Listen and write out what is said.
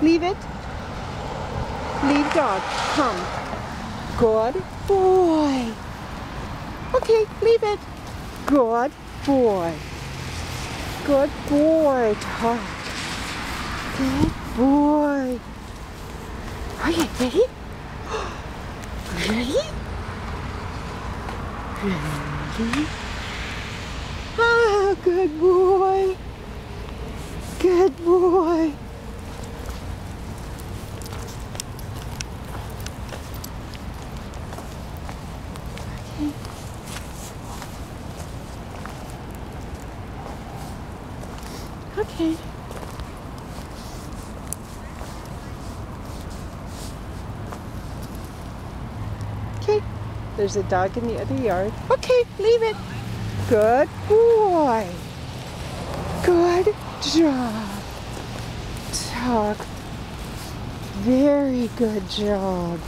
Leave it. Leave dog. Come. Good boy. Okay, leave it. Good boy. Good boy, Todd. Good boy. Are you ready? Ready? Ready? Ah, good boy. Good boy. Okay. Okay. There's a dog in the other yard. Okay, leave it. Good boy. Good job. Dog. Very good job.